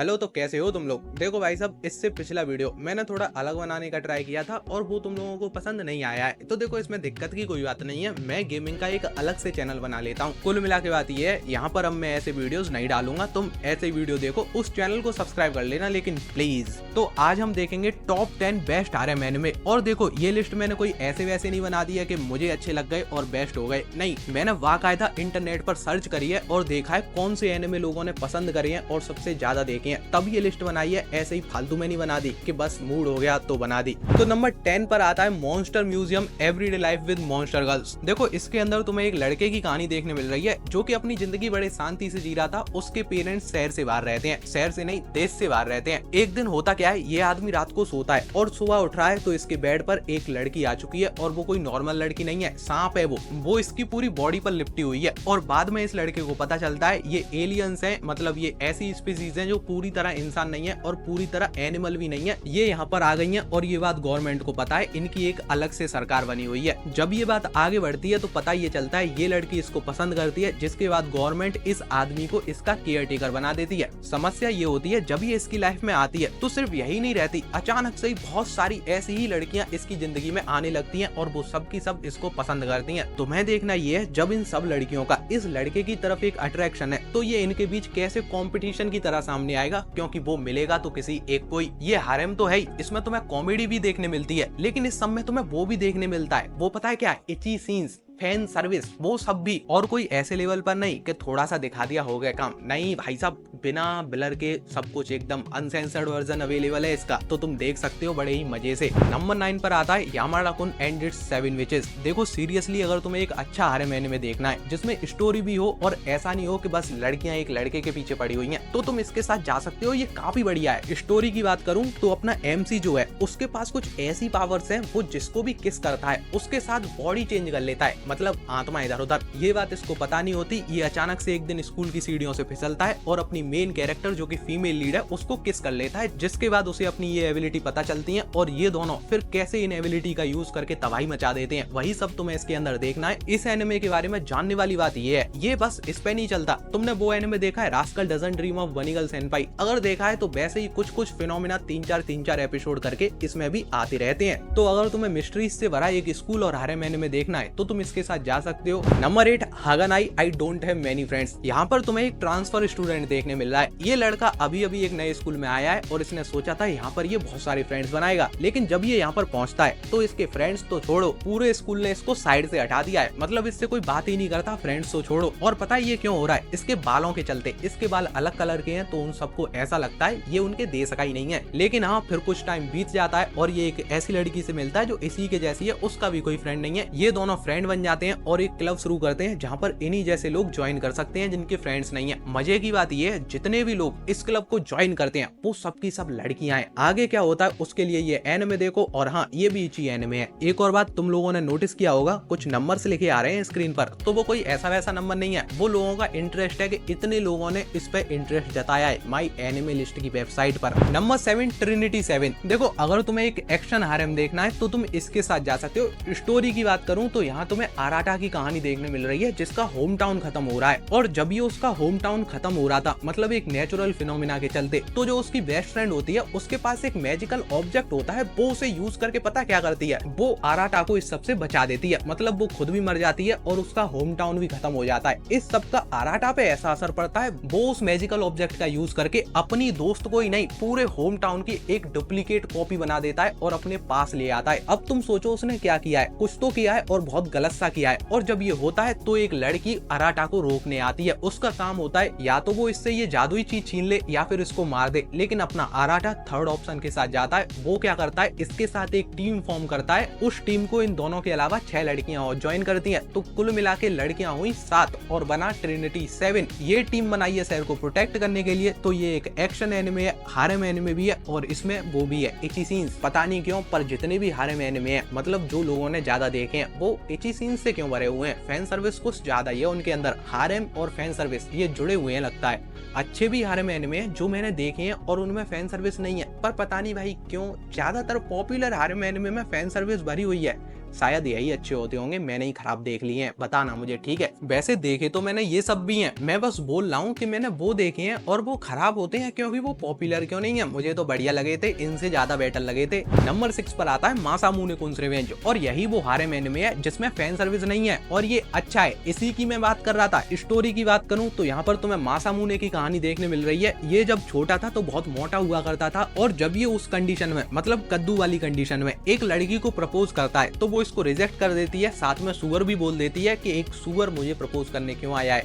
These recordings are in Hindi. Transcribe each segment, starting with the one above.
हेलो, तो कैसे हो तुम लोग। देखो भाई साहब, इससे पिछला वीडियो मैंने थोड़ा अलग बनाने का ट्राई किया था और वो तुम लोगों को पसंद नहीं आया है। तो देखो, इसमें दिक्कत की कोई बात नहीं है, मैं गेमिंग का एक अलग से चैनल बना लेता हूँ। कुल मिला के बात ये है, यहाँ पर अब मैं ऐसे वीडियोस नहीं डालूंगा। तुम ऐसे वीडियो देखो, उस चैनल को सब्सक्राइब कर लेना लेकिन प्लीज। तो आज हम देखेंगे टॉप 10 बेस्ट हारएम एनिमे। और देखो, ये लिस्ट मैंने कोई ऐसे वैसे नहीं बना दी है कि मुझे अच्छे लग गए और बेस्ट हो गए। नहीं, मैंने बाकायदा इंटरनेट पर सर्च करी है और देखा है कौन से एनिमे लोगों ने पसंद करे हैं और सबसे ज्यादा देखे हैं, तब ये लिस्ट बनाई है। ऐसे ही फालतू में नहीं बना दी कि बस मूड हो गया तो बना दी। तो नंबर 10 पर आता है monster museum everyday life with monster girls. देखो, इसके अंदर तुम्हें एक लड़के की कहानी देखने मिल रही है जो कि अपनी जिंदगी बड़े शांति से जी रहा था। उसके पेरेंट्स शहर से बाहर रहते हैं, शहर से नहीं देश से बाहर रहते हैं। एक दिन होता क्या है, ये आदमी रात को सोता है और सुबह उठ रहा है तो इसके बेड पर एक लड़की आ चुकी है और वो कोई नॉर्मल लड़की नहीं है, सांप है वो इसकी पूरी बॉडी पर लिपटी हुई है। और बाद में इस लड़के को पता चलता है ये एलियंस हैं, मतलब ये ऐसी स्पीसीज हैं जो पूरी तरह इंसान नहीं है और पूरी तरह एनिमल भी नहीं है। ये यहाँ पर आ गई हैं और ये बात गवर्नमेंट को पता है, इनकी एक अलग से सरकार बनी हुई है। जब ये बात आगे बढ़ती है तो पता ये चलता है ये लड़की इसको पसंद करती है, जिसके बाद गवर्नमेंट इस आदमी को इसका केयर टेकर बना देती है। समस्या ये होती है, जब ये इसकी लाइफ में आती है तो सिर्फ यही नहीं रहती, अचानक से ही बहुत सारी ऐसी ही लड़कियां इसकी जिंदगी में आने लगती हैं और वो सब की सब इसको पसंद करती हैं। तुम्हें देखना ये है, जब इन सब लड़कियों का इस लड़के की तरफ एक अट्रैक्शन है तो ये इनके बीच कैसे कंपटीशन की तरह सामने आएगा, क्योंकि वो मिलेगा तो किसी एक को ही। ये हारेम तो है ही, इसमें तुम्हें कॉमेडी भी देखने मिलती है, लेकिन इस सब में तुम्हें वो भी देखने मिलता है, वो पता है क्या, इची सीन्स, फैन सर्विस, वो सब भी। और कोई ऐसे लेवल पर नहीं कि थोड़ा सा दिखा दिया हो गया काम, नहीं भाई साहब, बिना ब्लर के सब कुछ एकदम अनसेंसर्ड वर्जन अवेलेबल है इसका, तो तुम देख सकते हो बड़े ही मजे से। नंबर 9 पर आता है यामाडा-कुन एंड इट्स 7 विचेस। देखो सीरियसली, अगर तुम्हें एक अच्छा हारेम एनिमे देखना है जिसमें स्टोरी भी हो और ऐसा नहीं हो कि बस लड़कियां एक लड़के के पीछे पड़ी हुई हैं, तो तुम इसके साथ जा सकते हो। ये काफी बढ़िया है। स्टोरी की बात करूं तो अपना एमसी जो है उसके पास कुछ ऐसी पावर्स हैं, वो जिसको भी किस करता है उसके साथ बॉडी चेंज कर लेता है, मतलब आत्मा इधर उधर। ये बात इसको पता नहीं होती। ये अचानक से एक दिन स्कूल की सीढ़ियों से फिसलता है और अपनी मेन कैरेक्टर जो कि फीमेल लीड है उसको किस कर लेता है, जिसके बाद उसे अपनी ये एबिलिटी पता चलती है और ये दोनों फिर कैसे इन एबिलिटी का यूज करके तबाही मचा देते हैं, वही सब तुम्हें इसके अंदर देखना है। इस एनिमे के बारे में जानने वाली बात ये है, ये बस इस पे नहीं चलता। तुमने वो एनिमे देखा है रास्कल डजंट ड्रीम ऑफ बनी गर्ल सेनपाई? अगर देखा है तो वैसे ही कुछ फिनोमिना 3-4 एपिसोड करके इसमें भी आते रहते हैं। तो अगर तुम्हें मिस्ट्रीज से भरा एक स्कूल और हारेम एनिमे देखना है तो तुम इसके साथ जा सकते हो। नंबर 8 हागानाई I don't have many friends. यहाँ पर तुम्हें एक ट्रांसफर स्टूडेंट देखने मिल रहा है। ये लड़का अभी अभी एक नए स्कूल में आया है और इसने सोचा था यहाँ पर ये बहुत सारे फ्रेंड्स बनाएगा, लेकिन जब ये यहाँ पर पहुंचता है तो इसके फ्रेंड्स तो छोड़ो, पूरे स्कूल ने इसको साइड से हटा दिया है, मतलब इससे कोई बात ही नहीं करता, फ्रेंड्स तो छोड़ो। और पता है ये क्यों हो रहा है? इसके बालों के चलते। इसके बाल अलग कलर के हैं तो उन सबको ऐसा लगता है ये उनके देश का ही नहीं है। लेकिन हाँ, फिर कुछ टाइम बीत जाता है और ये एक ऐसी लड़की से मिलता है जो इसी के जैसी है, उसका भी कोई फ्रेंड नहीं है। ये दोनों फ्रेंड बन जाते हैं और एक क्लब शुरू करते हैं जहाँ पर इन्हीं जैसे लोग ज्वाइन कर सकते हैं जिनके फ्रेंड्स नहीं है। मजे की बात ये है, जितने भी लोग इस क्लब को ज्वाइन करते हैं वो सबकी सब लड़कियां हैं। आगे क्या होता है उसके लिए ये एनिमे देखो। और हाँ, ये भी इची एनिमे है। एक और बात तुम लोगों ने नोटिस किया होगा, कुछ नंबर्स लिखे आ रहे हैं स्क्रीन पर, तो वो कोई ऐसा वैसा नंबर नहीं है, वो लोगों का इंटरेस्ट है कि इतने लोगों ने इस पे इंटरेस्ट जताया है माई एनिमे लिस्ट की वेबसाइट पर। Number 7 Trinity 7। देखो, अगर तुम्हें एक एक्शन हारेम देखना है तो तुम इसके साथ जा सकते हो। स्टोरी की बात करूं तो यहाँ तुम्हें आराटा की कहानी देखने मिल रही है जिसका होम टाउन खत्म हो रहा है। और जब ये उसका होम टाउन खत्म हो रहा था, मतलब एक नेचुरल फिनोमिना के चलते, तो जो उसकी बेस्ट फ्रेंड होती है उसके पास एक मैजिकल ऑब्जेक्ट होता है, वो उसे यूज करके पता क्या करती है, वो आराटा को इस सब से बचा देती है, मतलब वो खुद भी मर जाती है और उसका होम टाउन भी खत्म हो जाता है। इस सब का आराटा पे ऐसा असर पड़ता है, वो उस मैजिकल ऑब्जेक्ट का यूज करके अपनी दोस्त को ही नहीं, पूरे होम टाउन की एक डुप्लीकेट कॉपी बना देता है और अपने पास ले आता है। अब तुम सोचो उसने क्या किया है, कुछ तो किया है और बहुत गलत सा किया है। और जब ये होता है तो एक लड़की आराटा को रोकने आती है। उसका काम होता है या तो वो इससे ये जादुई चीज छीन ले या फिर इसको मार दे, लेकिन अपना आराटा थर्ड ऑप्शन के साथ जाता है। वो क्या करता है, इसके साथ एक टीम फॉर्म करता है। उस टीम को इन दोनों के अलावा 6 लड़कियां और ज्वाइन करती हैं, तो कुल मिला के लड़कियां हुई 7 और बना ट्रिनिटी 7। ये टीम बनाई है शहर को प्रोटेक्ट करने के लिए। तो ये एक एक्शन एनिमे है, हारेम एनिमे भी है और इसमें वो भी है इची सीन्स। पता नहीं क्यों, पर जितने भी हारेम एनिमे हैं, मतलब जो लोगों ने ज्यादा देखे हैं, वो इची सीन्स से क्यों भरे हुए हैं। फैन सर्विस कुछ ज्यादा ही है उनके अंदर, हारेम और फैन सर्विस ये जुड़े हुए हैं लगता है। अच्छे भी हारेम एनिमे हैं जो मैंने देखे हैं और उनमें फैन सर्विस नहीं है, पर पता नहीं भाई क्यों ज्यादातर पॉपुलर हारेम एनिमे में फैन सर्विस भरी हुई है। शायद यही अच्छे होते होंगे, मैंने ही खराब देख लिए हैं, बताना मुझे, ठीक है। वैसे देखे तो मैंने ये सब भी हैं, मैं बस बोल रहा हूँ कि मैंने वो देखे हैं और वो खराब होते हैं क्योंकि वो पॉपुलर क्यों नहीं है, मुझे तो बढ़िया लगे थे, इनसे ज्यादा बेटर लगे थे। नंबर 6 पर आता है मासामुने कुंस रिवेंज, और यही वो हारेम एनिमे है जिसमें फैन सर्विस नहीं है और ये अच्छा है, इसी की मैं बात कर रहा था। स्टोरी की बात करूं तो यहाँ पर तुम्हें मासामुने की कहानी देखने मिल रही है। ये जब छोटा था तो बहुत मोटा हुआ करता था, और जब ये उस कंडीशन में, मतलब कद्दू वाली कंडीशन में एक लड़की को प्रपोज करता है तो वो इसको रिजेक्ट कर देती है, साथ में सुअर भी बोल देती है कि एक सुअर मुझे प्रपोज करने क्यों आया है,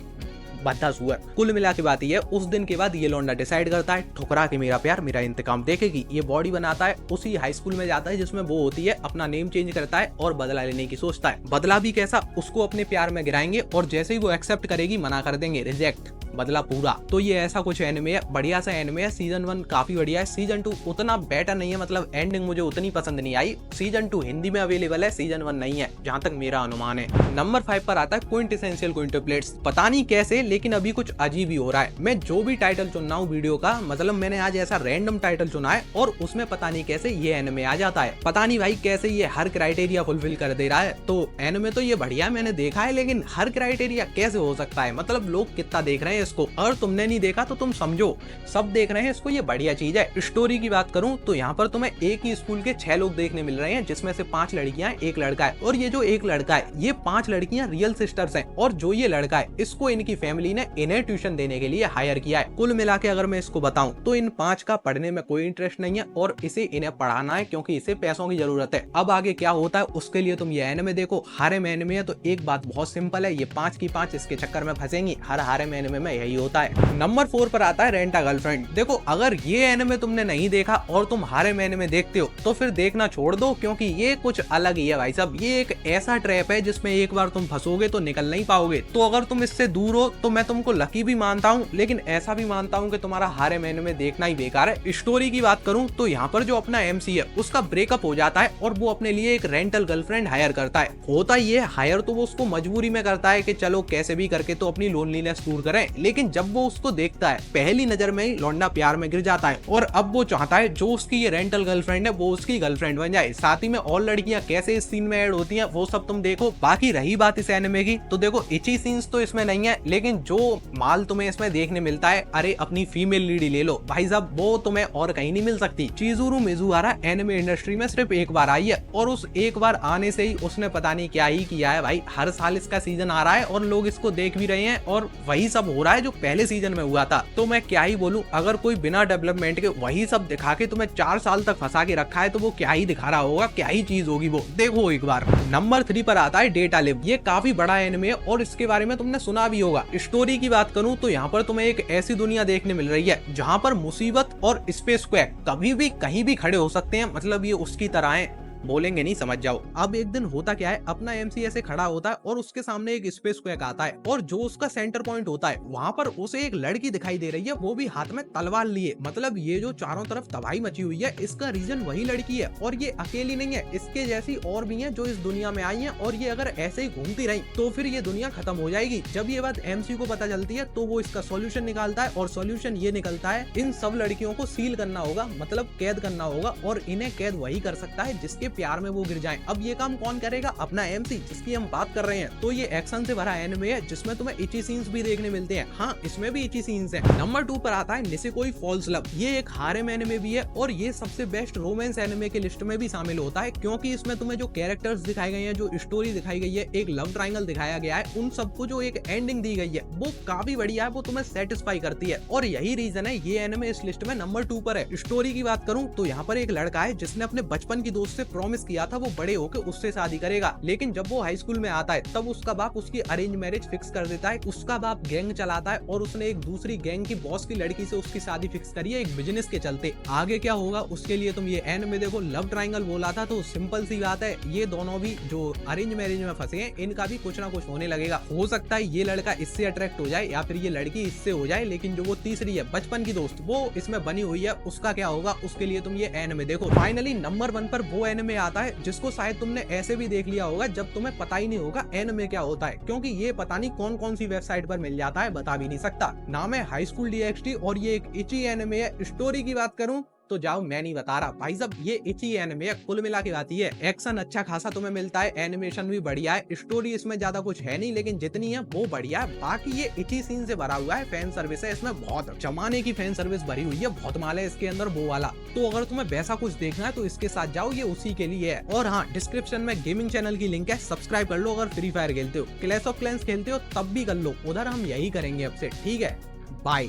बद्दा सुअर। कुल मिला के बात ये है, उस दिन के बाद ये लौंडा डिसाइड करता है ठुकरा के मेरा प्यार मेरा इंतकाम देखेगी। ये बॉडी बनाता है, उसी हाई स्कूल में जाता है जिसमें वो होती है, अपना नेम चेंज करता है और बदला लेने की सोचता है। बदला भी कैसा, उसको अपने प्यार में गिराएंगे और जैसे ही वो एक्सेप्ट करेगी मना कर देंगे, रिजेक्ट, बदला पूरा। तो ये ऐसा कुछ एनिमे है, बढ़िया सा एनिमे है। सीजन 1 काफी बढ़िया है, सीजन 2 उतना बेटर नहीं है, मतलब एंडिंग मुझे उतनी पसंद नहीं आई। सीजन 2 हिंदी में अवेलेबल है, सीजन 1 नहीं है, जहां तक मेरा अनुमान है। नंबर 5 पर आता है क्विंटेसेंशियल क्विंटुप्लेट्स। पता नहीं कैसे लेकिन अभी कुछ अजीब ही हो रहा है। मैं जो भी टाइटल चुन रहा हूँ वीडियो का, मतलब मैंने आज ऐसा रैंडम टाइटल चुना है और उसमें पता नहीं कैसे ये एनिमे आ जाता है। पता नहीं भाई कैसे ये हर क्राइटेरिया फुलफिल कर दे रहा है। तो एनिमे तो ये बढ़िया मैंने देखा है, लेकिन हर क्राइटेरिया कैसे हो सकता है, मतलब लोग कितना देख रहे हैं इसको, और तुमने नहीं देखा तो तुम समझो सब देख रहे हैं इसको, ये बढ़िया चीज है। स्टोरी की बात करूं तो यहाँ पर तुम्हें एक ही स्कूल के 6 लोग देखने मिल रहे हैं, जिसमें से 5 लड़कियां एक लड़का है, और ये जो एक लड़का है ये 5 लड़कियां रियल सिस्टर्स हैं, और जो ये लड़का है इसको इनकी फैमिली ने इन्हें ट्यूशन देने के लिए हायर किया है। कुल मिला के अगर मैं इसको बताऊं तो इन 5 का पढ़ने में कोई इंटरेस्ट नहीं है और इसे इन्हें पढ़ाना है क्योंकि इसे पैसों की जरूरत है। अब आगे क्या होता है उसके लिए तुम ये एनिमे देखो। हारेम एनिमे है तो एक बात बहुत सिंपल है, ये 5 की 5 इसके चक्कर में फंसेंगी, हर हारेम एनिमे में यही होता है। नंबर 4 पर आता है रेंट अ गर्लफ्रेंड। देखो अगर ये एनिमे तुमने नहीं देखा और तुम हारेम एनिमे देखते हो तो फिर देखना छोड़ दो, क्योंकि ये कुछ अलग ही है भाई साहब। ये एक ऐसा ट्रैप है जिसमें एक बार तुम फंसोगे तो निकल नहीं पाओगे। तो अगर तुम इससे दूर हो तो मैं तुमको लकी भी मानता हूँ, लेकिन ऐसा भी मानता हूँ कि तुम्हारा हारेम एनिमे देखना ही बेकार है। स्टोरी की बात करूँ तो यहाँ पर जो अपना MC है उसका ब्रेकअप हो जाता है और वो अपने लिए एक रेंटल गर्लफ्रेंड हायर करता है। होता ये हायर तो वो उसको मजबूरी में करता है कि चलो कैसे भी करके तो अपनी लोनलीनेस दूर करें, लेकिन जब वो उसको देखता है पहली नजर में ही लौंडा प्यार में गिर जाता है, और अब वो चाहता है जो उसकी ये रेंटल गर्लफ्रेंड है वो उसकी गर्लफ्रेंड बन जाए। साथ ही में और लड़कियां कैसे इस सीन में ऐड होती हैं वो सब तुम देखो। बाकी रही बात इस एनिमे की तो देखो इची सीन्स तो इसमें नहीं है, लेकिन जो माल तुम्हें इसमें देखने मिलता है, अरे अपनी फीमेल लीड ले लो भाई साहब, वो तुम्हें और कहीं नहीं मिल सकती। चिज़ुरू मिज़ुहारा एनिमे इंडस्ट्री में सिर्फ एक बार आई है, और उस एक बार आने से ही उसने पता नहीं क्या ही किया है भाई। हर साल इसका सीजन आ रहा है और लोग इसको देख भी रहे हैं, और वही सब हो रहा है जो पहले सीजन में हुआ था। तो मैं क्या ही बोलूं, अगर कोई बिना डेवलपमेंट के वही सब दिखा के तुम्हें 4 साल तक फंसा के रखा है तो वो क्या ही दिखा रहा होगा, क्या ही चीज होगी वो, देखो एक बार। नंबर 3 पर आता है डेटा लिव। ये काफी बड़ा एनिमे है और इसके बारे में तुमने सुना भी होगा। स्टोरी की बात करूं तो यहाँ पर तुम्हें एक ऐसी दुनिया देखने मिल रही है जहाँ पर मुसीबत और स्पेस क्वैक कभी भी कहीं भी खड़े हो सकते हैं, मतलब ये उसकी तरह है, बोलेंगे नहीं समझ जाओ। अब एक दिन होता क्या है, अपना MC ऐसे खड़ा होता है और उसके सामने एक स्पेस क्वेक आता है, और जो उसका सेंटर पॉइंट होता है वहां पर उसे एक लड़की दिखाई दे रही है, वो भी हाथ में तलवार लिए। मतलब ये जो चारों तरफ तबाही मची हुई है इसका रीजन वही लड़की है, और ये अकेली नहीं है, इसके जैसी और भी हैं जो इस दुनिया में आई हैं, और ये अगर ऐसे ही घूमती रही तो फिर ये दुनिया खत्म हो जाएगी। जब ये बात MC को पता चलती है तो वो इसका सॉल्यूशन निकालता है, और सॉल्यूशन ये निकलता है इन सब लड़कियों को सील करना होगा, मतलब कैद करना होगा, और इन्हें कैद वही कर सकता है जिसके प्यार में वो गिर जाएं। अब ये काम कौन करेगा, अपना MC जिसकी हम बात कर रहे हैं। तो ये एक्शन से भरा एनिमे है जिसमें तुम्हें इची सीन्स भी देखने मिलते हैं। हाँ, इसमें भी इची सीन्स हैं। नंबर 2 पर आता है निसेकोई फॉल्स लव। ये एक हारेम एनिमे भी है और ये सबसे बेस्ट रोमांस एनिमे की लिस्ट में भी शामिल होता है, क्योंकि इसमें तुम्हें जो कैरेक्टर्स दिखाए गए हैं, जो स्टोरी दिखाई गई है, एक लव ट्रायंगल दिखाया गया है, उन सबको जो एक एंडिंग दी गई है वो काफी बढ़िया है, वो तुम्हें सेटिस्फाई करती है, और यही रीजन है ये एनिमे इस लिस्ट में नंबर 2 पर है। स्टोरी की बात करूं तो यहाँ पर एक लड़का है जिसने अपने बचपन की दोस्त से प्रॉमिस किया था वो बड़े होकर उससे शादी करेगा, लेकिन जब वो हाई स्कूल में आता है तब उसका बाप उसकी अरेंज मैरिज फिक्स कर देता है। उसका बाप गैंग चलाता है और उसने एक दूसरी गैंग की बॉस की लड़की से उसकी शादी फिक्स करी है एक बिजनेस के चलते। आगे क्या होगा उसके लिए तुम ये एनिमे देखो। लव ट्रायंगल बोला था तो सिंपल सी बात है, ये दोनों भी जो अरेंज मैरिज में फंसे हैं इनका भी कुछ ना कुछ होने लगेगा। हो सकता है ये लड़का इससे अट्रैक्ट हो जाए या फिर ये लड़की इससे हो जाए, लेकिन जो वो तीसरी है बचपन की दोस्त वो इसमें बनी हुई है, उसका क्या होगा उसके लिए तुम ये एनिमे देखो। फाइनली नंबर 1 पर वो एनिमे आता है जिसको शायद तुमने ऐसे भी देख लिया होगा जब तुम्हें पता ही नहीं होगा एनिमे क्या होता है, क्योंकि ये पता नहीं कौन कौन सी वेबसाइट पर मिल जाता है, बता भी नहीं सकता। नाम है हाई स्कूल DxD और ये एक इची एनिमे है। स्टोरी की बात करूं तो जाओ, मैं नहीं बता रहा भाई साहब, ये इची एनिमे है। कुल मिला के बात ये है, एक्शन अच्छा खासा तुम्हें मिलता है, एनिमेशन भी बढ़िया है, स्टोरी इसमें ज्यादा कुछ है नहीं, लेकिन जितनी है वो बढ़िया है। बाकी ये इची सीन से भरा हुआ है, फैन सर्विस है इसमें, बहुत जमाने की फैन सर्विस भरी हुई है, बहुत माल है इसके अंदर वो वाला। तो अगर तुम्हें वैसा कुछ देखना है तो इसके साथ जाओ, ये उसी के लिए है। और हाँ, डिस्क्रिप्शन में गेमिंग चैनल की लिंक है, सब्सक्राइब कर लो। अगर फ्री फायर खेलते हो, क्लैश ऑफ क्लैंस खेलते हो, तब भी कर लो, उधर हम यही करेंगे अब से। ठीक है, बाय।